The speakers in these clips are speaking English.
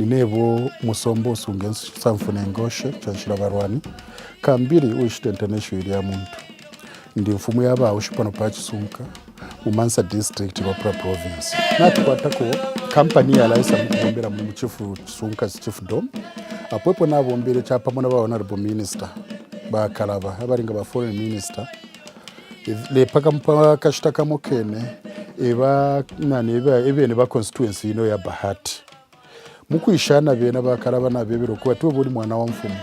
inebo musombo usunge samfune ngoshe chanshira barwani kambiri uishite international ya muntu ndi mfumu yaba ushipano pachisunka umansa district AGRO province nati kwatako company ya laisa mkubombera mu chifu sunka chief dom apwepo nabombere chapa mona ba honorable minister ba kalaba abaringa ba foreign minister le paka mpaka shitaka mokene eba nani ebe ne ba constituency ino ya Bahati mukwishana bena bakaraba nabebero kuba tuburi mwana wa mfumu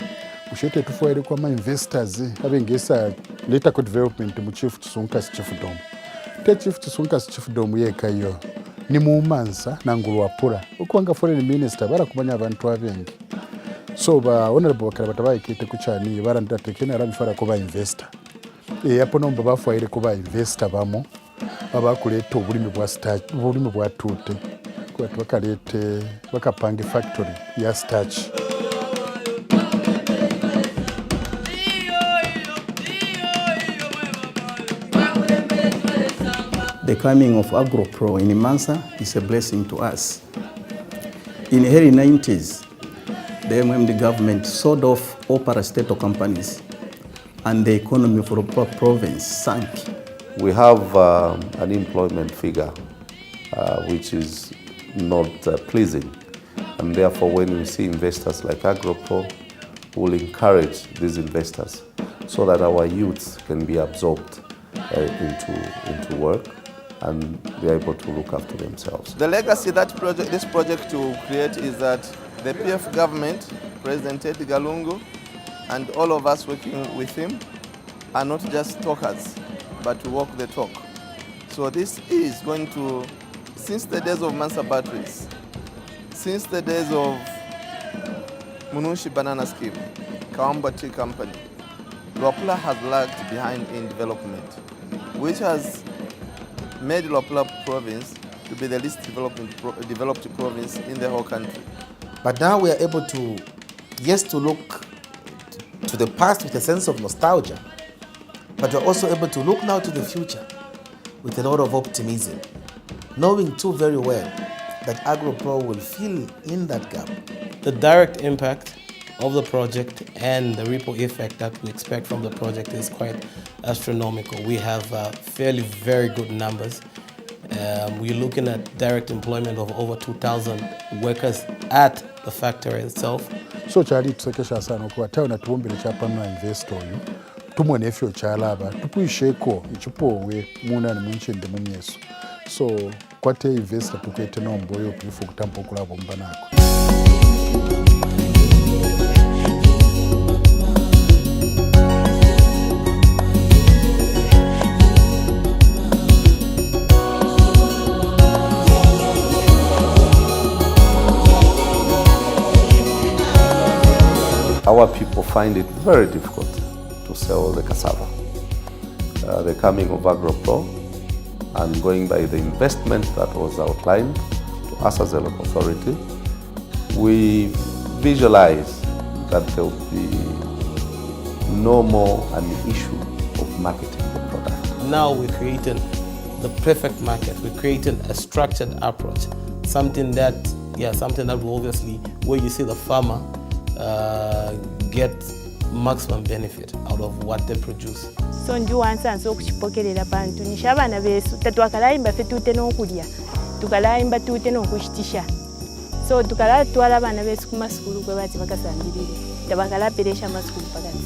ushete tufoere kwa ma investors abengesa later co development mu chief tsunka chief dom te chief tsunka chief dom yekayo ni mumansa nangulu wapura ukwanga foreign minister barakumanya abantu abengi so ba honorable bakaraba tabayikite kuchani barandatekena arabifara ko ba investor yapo nomba bafoere ko ba investor bamo abakuleta obulimi bwa starch obulimi bwa tute kwa bakalete bakapanga factory ya starch. The coming of AGRO Pro in Mansa is a blessing to us. In the early 90s, the MMD government sold off all parastatal companies and the economy for the province sank. We have an employment figure which is not pleasing, and therefore when we see investors like AGRO Pro, we'll encourage these investors so that our youths can be absorbed into work and be able to look after themselves. The legacy that this project will create is that the PF government, President Edgar Lungu, and all of us working with him are not just talkers, but to walk the talk. So this is going to, since the days of Mansa batteries, since the days of Munushi Banana Scheme, Kawamba Tea Company, Luapula has lagged behind in development, which has made Luapula province to be the least developed province in the whole country. But now we are able to, yes, to look to the past with a sense of nostalgia, but we're also able to look now to the future with a lot of optimism, knowing too very well that AGRO Pro will fill in that gap. The direct impact of the project and the ripple effect that we expect from the project is quite astronomical. We have fairly very good numbers. We're looking at direct employment of over 2,000 workers at the factory itself. So chali tusekesha sana kwa tayo na tuombele chapa na investor yu tumone efyo chalaba tupuisheko ichupowe muna ni munchende munyeso so kwate investor tukwete nomboyo tulifu kutampo kulabo mbanako. Our people find it very difficult to sell the cassava. The coming of AGRO Pro and going by the investment that was outlined to us as a local authority, we visualize that there will be no more an issue of marketing the product. Now we're creating the perfect market. We're creating a structured approach, something that will obviously, where you see the farmer get maximum benefit out of what they produce. So njuwansa nso kuchipokelera bantu nishabana besu tatwakalaimba fe tute n'okulya tukalaimba tute n'okushitisha so tukala twala abana besu ku masukulu kwe bati bakasambirire tabakalaperesha masukulu pakati.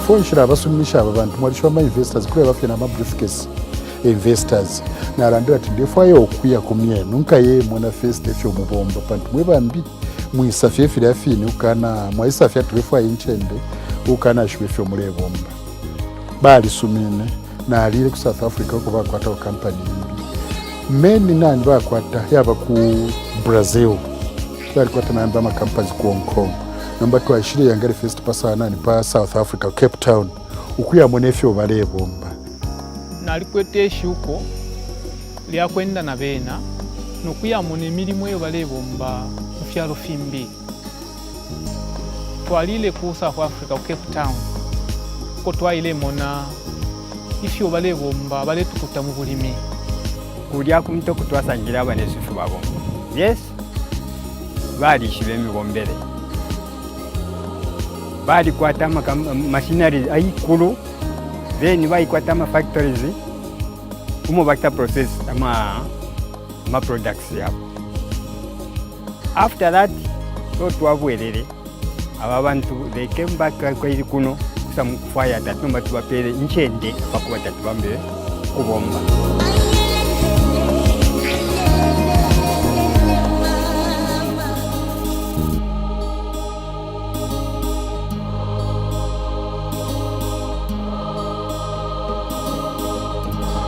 Fonshira abasumisha abantu mwalisho ma investors kule bafye na ma briefcase investors narandira ati ndefayo okuya kumye nunka ye mwana first efyo mubomba pantu mwebambi mwisafye fira fini ukana mwisafye turefa inchende ukana shwefyo mulebomba bali sumine na alire ku South Africa ko bakwata company meni nani bakwata yaba ku Brazil bali kwata namba ma companies ku Hong Kong namba twashire yangari first pasana ni pa South Africa Cape Town ukuya monefyo balebomba nalikwete shuko lya kwenda na bena nokuyamuna emirimu eyo balebomba mu fyalo fimbi twalile ku South Africa ku Cape Town ko twaile mona ifyo balebomba baletukuta mu bulimi kulya kumto kutwasangira abanesifu babo yes bali shibemi bombere bali kwata machineries ayikulu then bali kwata factories umo bakta process ama products yabo. After that so twabwerere aba bantu they came back kwa ili kuno some fire that number tubapere nchende bakuba tatubambe kubomba.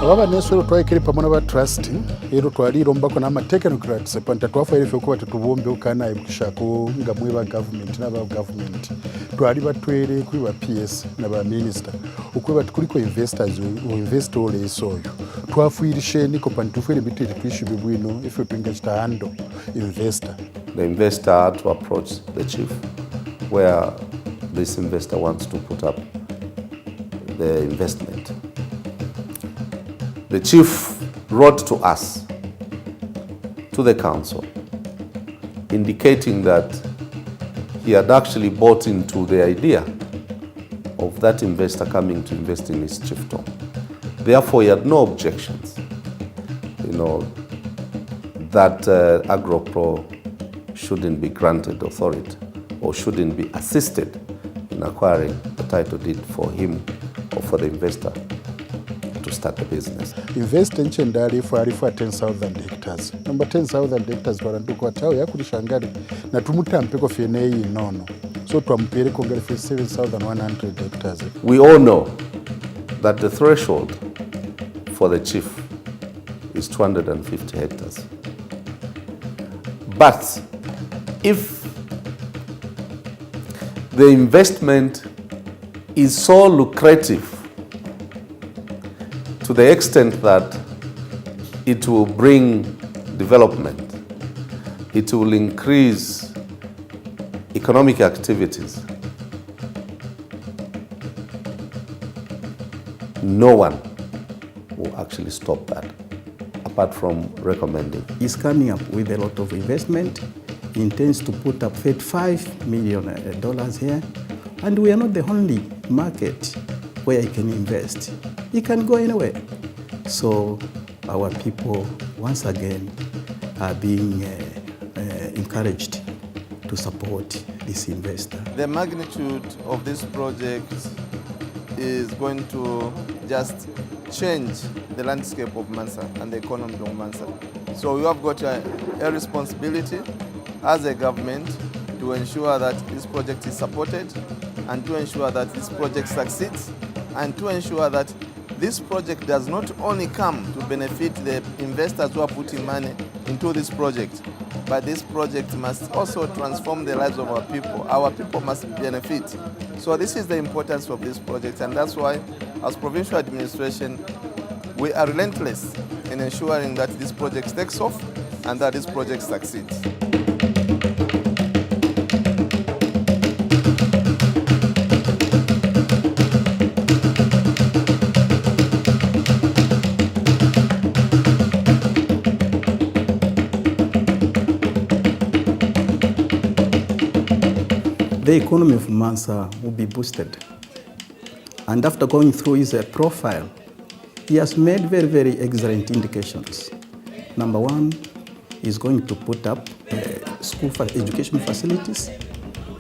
Ababa nesero twayikiri pamwe n'aba trust ero twalirombako n'ama technocrats panta twafaire kuba tutubombe ukana ibukishako nga mweba government n'aba government twali batwere kuri ba PS n'aba minister ukuba tukuliko investors o investor lesoyo twafuirishe niko pantufere bitiri twishibe bwino ife twingesta handle investor. The investor had to approach the chief where this investor wants to put up the investment. The chief wrote to us, to the council, indicating that he had actually bought into the idea of that investor coming to invest in his chiefdom. Therefore, he had no objections, that AGRO PRO shouldn't be granted authority or shouldn't be assisted in acquiring the title deed for him or for the investor to start the business. Invest in Chendali for 10,000 hectares. Number 10,000 hectares baranduko tao ya kulishangari na tumuta mpeko fienei nono. So tuampere kongari for 7,100 hectares. We all know that the threshold for the chief is 250 hectares. But if the investment is so lucrative to the extent that it will bring development, it will increase economic activities, no one will actually stop that, apart from recommending. He's coming up with a lot of investment. He intends to put up $35 million here. And we are not the only market where he can invest. He can go anywhere. So our people, once again, are being encouraged to support this investor. The magnitude of this project is going to just change the landscape of Mansa and the economy of Mansa. So we have got a responsibility as a government to ensure that this project is supported and to ensure that this project succeeds and to ensure that this project does not only come to benefit the investors who are putting money into this project, but this project must also transform the lives of our people. Our people must benefit. So this is the importance of this project, and that's why, as provincial administration, we are relentless in ensuring that this project takes off and that this project succeeds. The economy of Mansa will be boosted. And after going through his profile, he has made very, very excellent indications. Number one, he's going to put up school education facilities.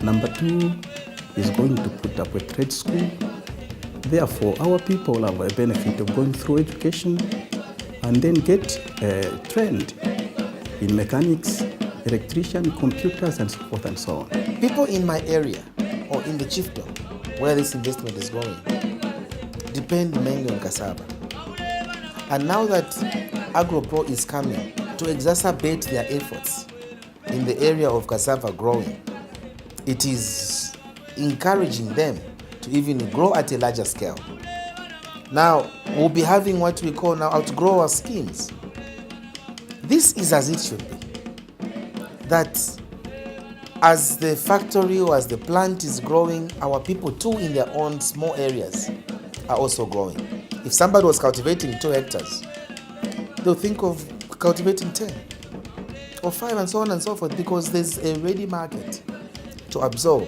Number two, he's going to put up a trade school. Therefore, our people will have a benefit of going through education and then get trained in mechanics, electrician, computers, and so forth and so on. People in my area or in the chiefdom where this investment is going depend mainly on cassava. And now that AGRO PRO is coming to exacerbate their efforts in the area of cassava growing, it is encouraging them to even grow at a larger scale. Now, we'll be having what we call now outgrower schemes. this is as it should be. That as the factory or as the plant is growing, our people too in their own small areas are also growing. If somebody was cultivating 2 hectares, they'll think of cultivating 10 or 5 and so on and so forth, because there's a ready market to absorb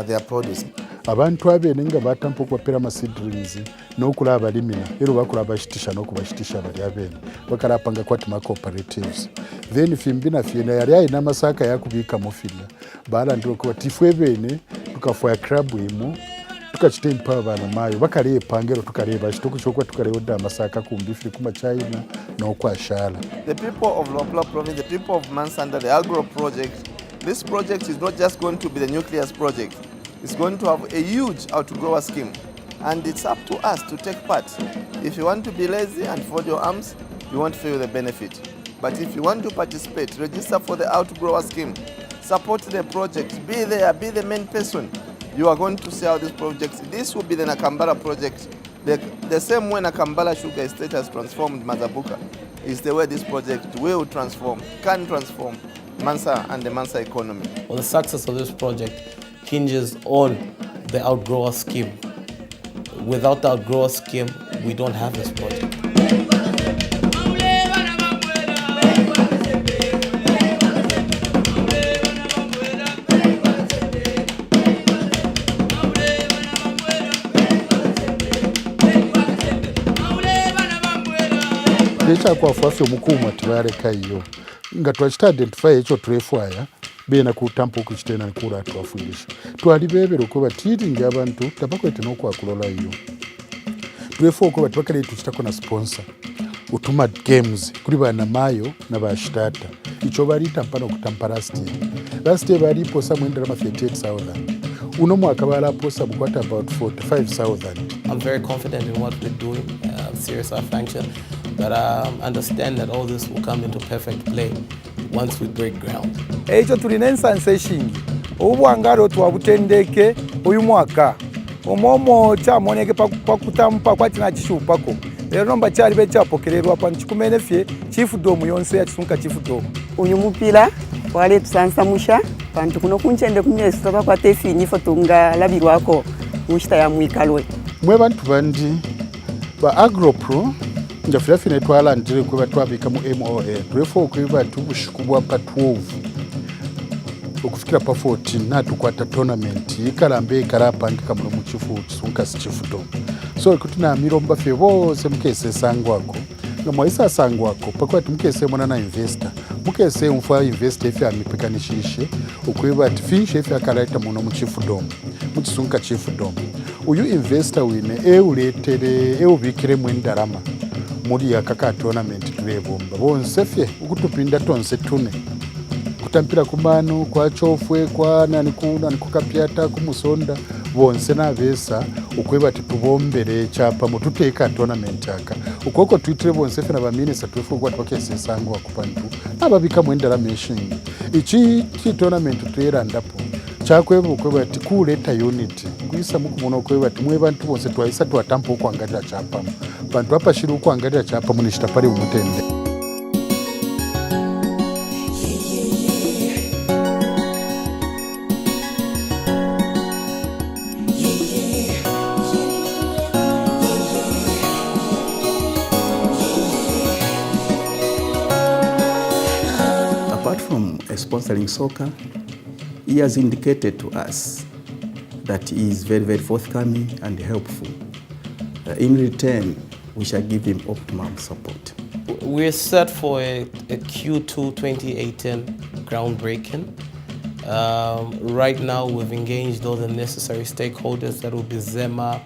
their produce. Abantu abene nga batampa okubapeera amaseedlings n'okulaba abalimira era bakula bashitisha n'okubashitisha bali abene bakalapanga kwatima cooperatives then fimbina fiena yali ayina amasaka yakubiika mufilla balandira okuba tifwe bene tukafaya club emu tukakita empower bana maayo bakali epangero tukali bashitukuchokuba tukali odda amasaka kumbifiri kuma China n'okwashala. The people of Luapula province, the people of Mansa under the AGRO project, this project is not just going to be the nucleus project. It's going to have a huge outgrower scheme, and it's up to us to take part. If you want to be lazy and fold your arms, you won't feel the benefit. But if you want to participate, register for the outgrower scheme, support the project, be there, be the main person. You are going to see how this project, this will be the Nakambala project. The same way Nakambala Sugar Estate has transformed Mazabuka is the way this project will transform, can transform Mansa and the Mansa economy. Well, the success of this project hinges on the outgrower scheme. Without the outgrower scheme, we don't have this project. Ekyakwafu omukuma tibaleka iyo nga twakita identify ekyo twefwaya bena kutampa okukitena nkula twafuirisha twali bebere okuba treating abantu tabakwete n'okwakulola iyo twefu okuba tubakale tukitako na sponsor utuma games kuri bana mayo na bashitata icho bali tampana okutampa last year bali posa mwendera ma 38,000 uno mwaka bala posa bukwata about 45,000. I'm very confident in what we're doing, serious our function, but understand that all this will come into perfect play once we break ground. Ekyo tulina ensansa eshingi obwangalo twabutendeke uyu mwaka omomo kyamoneke pakutampa kwatina kishupako lero nomba kyali bekyapokererwa pa nchikumenefye chief dom yonse ya kisunka chief dom uyu mupila wale tusansa musha pantu kuno kunchende kumye sitaba kwa tefi nifo tunga labirwako mushita ya mwikalwe mwe bantu bandi ba AGRO PRO njafira fine twala ndire kuba twabika mu MOA twefo kuba tubushikubwa pa 12 okufikira pa 14 natukwata tournament ikalambe ikarapangika muno mu chifu kisunka sichifuto so kutina miromba fe bose mukese sangwako nga mwaisa sangwako pakwati mukese mona na investor mukese umfa investor efe amipikanishishe ukwiba ati finishe efe akalaita muno mu chifu dom mu kisunka chifu dom uyu investor wine uletere ubikire mwendarama muri akaka tournament turebomba bonse fye ukutupinda tonse tune kutampira kumano kwa chofwe kwa nani kukapyata kumusonda bonse nabesa ukweba titubombere chapa mututeka tournament aka ukoko twitre bonse fena ba minister twefu kwa twakese sango akupantu ababika mwendera meshing ichi tournament twera ndapo chakweba ukweba tikuleta unity kuisa mukumono ukweba timwe bantu bonse twaisa twatampa ukwangalia chapa bantu hapa shiru ukwangalia chapa munishita pale umutende. Sponsoring soccer, he has indicated to us that he is very, very forthcoming and helpful. In return, we shall give him optimum support. We're set for a Q2 2018 groundbreaking. Right now, we've engaged all the necessary stakeholders. That will be ZEMA,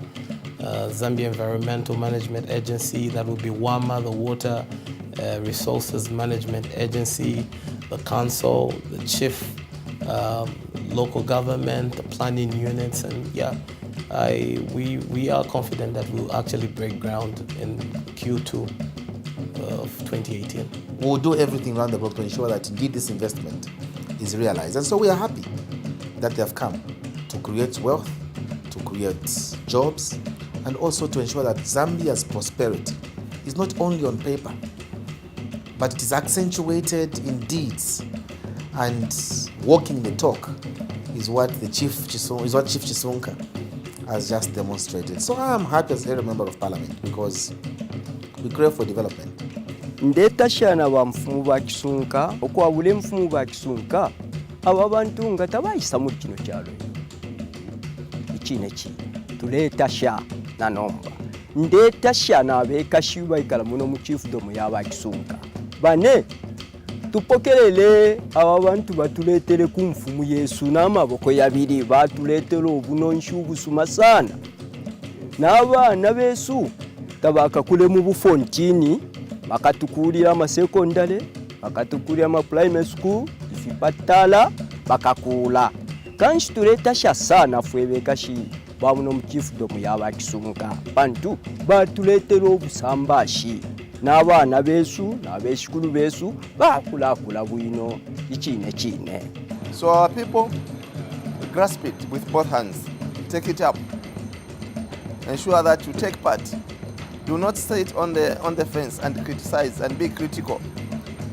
Zambia Environmental Management Agency. That will be WAMA, the Water Resources Management Agency, the council, the chief, local government, the planning units, and yeah, we are confident that we'll actually break ground in Q2 of 2018. We'll do everything around the block to ensure that indeed this investment is realized. And so we are happy that they have come to create wealth, to create jobs, and also to ensure that Zambia's prosperity is not only on paper, but but it is accentuated in deeds, and walking the talk is what Chief Chisunka has just demonstrated. So I am happy as a member of Parliament because we crave for development. Ndeta shana wa mfumu ba Kisunka okwabule mfumu ba Kisunka aba bantu nga tabayisa mu kino kyalo iki tuleta sha na nomba ndeta shana abeka shiba ikala muno mu chiefdom ya ba Kisunka bane tupokelele aba bantu batuletere ku mfumu Yesu n'amaboko yabiri batuletere obunonshu busuma sana n'abana besu tabaka kule mu bufontini bakatukulira amasekondale bakatukulira ama primary school ifipatala bakakula kanshi tuleta sha sana fwebeka shi bamuno mu chiefdom ya ba Kisunka bantu batuletere obusambashi n'abana besu n'abeshikulu besu bakula bwino ichine. So our people grasp it with both hands, take it up, ensure that you take part. Do not sit on the fence and criticize and be critical.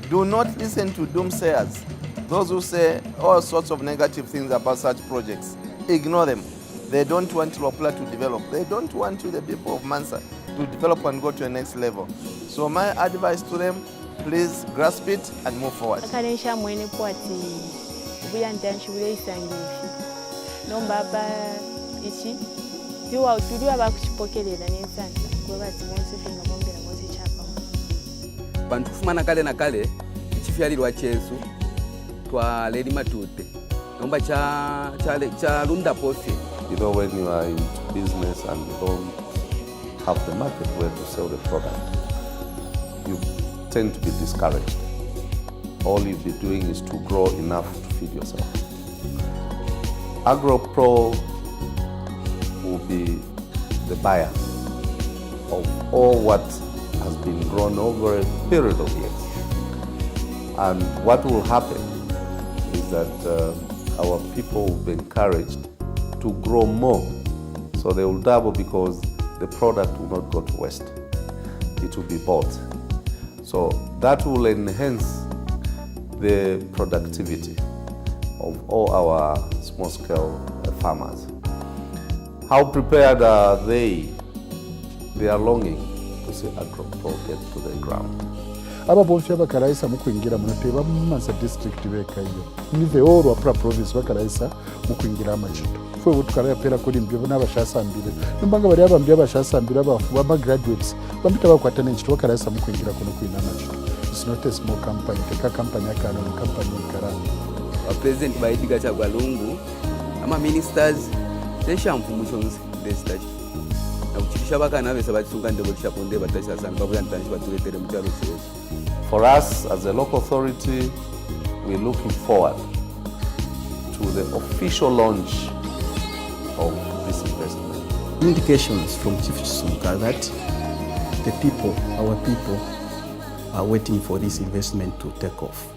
Do not listen to doomsayers, those who say all sorts of negative things about such projects. Ignore them. They don't want Lopla to develop. They don't want the people of Mansa to develop and go to the next level. So my advice to them, please grasp it and move forward. Bantu fumana kale na kale ichifyalirwa chesu twa leli matute nomba cha lunda pofi. You know, when you are into business and you don't have the market where to sell the product, you tend to be discouraged. All you'll be doing is to grow enough to feed yourself. AGRO PRO will be the buyer of all what has been grown over a period of years. And what will happen is that our people will be encouraged to grow more. So they will double because the product will not go to waste. It will be bought. So that will enhance the productivity of all our small-scale farmers. How prepared are they? They are longing to see AGRO PRO get to the ground. Aba bonfya bakalaisa mukuingira munateba Mansa district beka iyo. Ni the whole of province bakalaisa mukuingira amachito. Fwe butukala pera kuri mbyo n'abashasambire. Mbanga bari abambye abashasambire abafu baba graduates. Bambita bakwatana n'ikito bakalaisa mukuingira kono kwina amachito. It's not a small company. Keka company yakana ni company ikarani. Wa president bayidiga cha Gwalungu ama ministers tesha mfumushonzi destage. For us as a local authority, we're looking forward to the official launch of this investment. Indications from Chief Chisunka that the people, our people, are waiting for this investment to take off.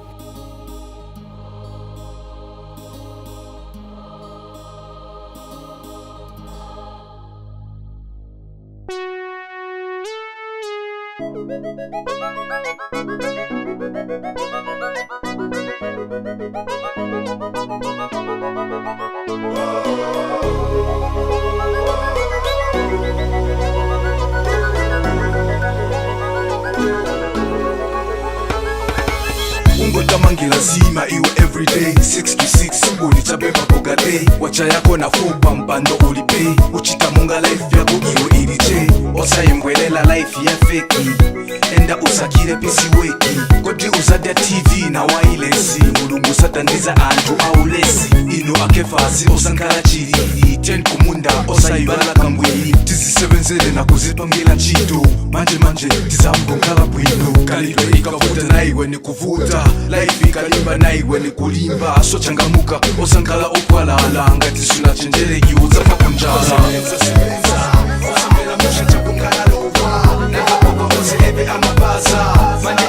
Ungotamangila zima iwe everyday 6 to 6 ngoni tabeba boga day wacha yako na fupa mpando ulipay uchita munga life yako iwe irije osayembwelela life ya feki enda usakire pisi weki kodi uzadia TV na wireless mulungu satandiza antu aulesi ino akefasi osankala chiri ten kumunda osayibala kambwili tizisebenzele na kuzipangila chito manje tizamgongala bwino kalidwe ikavuta na iwe ni kuvuta life ikalimba na iwe ni kulimba so changamuka osankala okwalala ngati suna chenjere iuza pakunjala osamela musha chakungala lova na kapoko ose ebe amabaza mane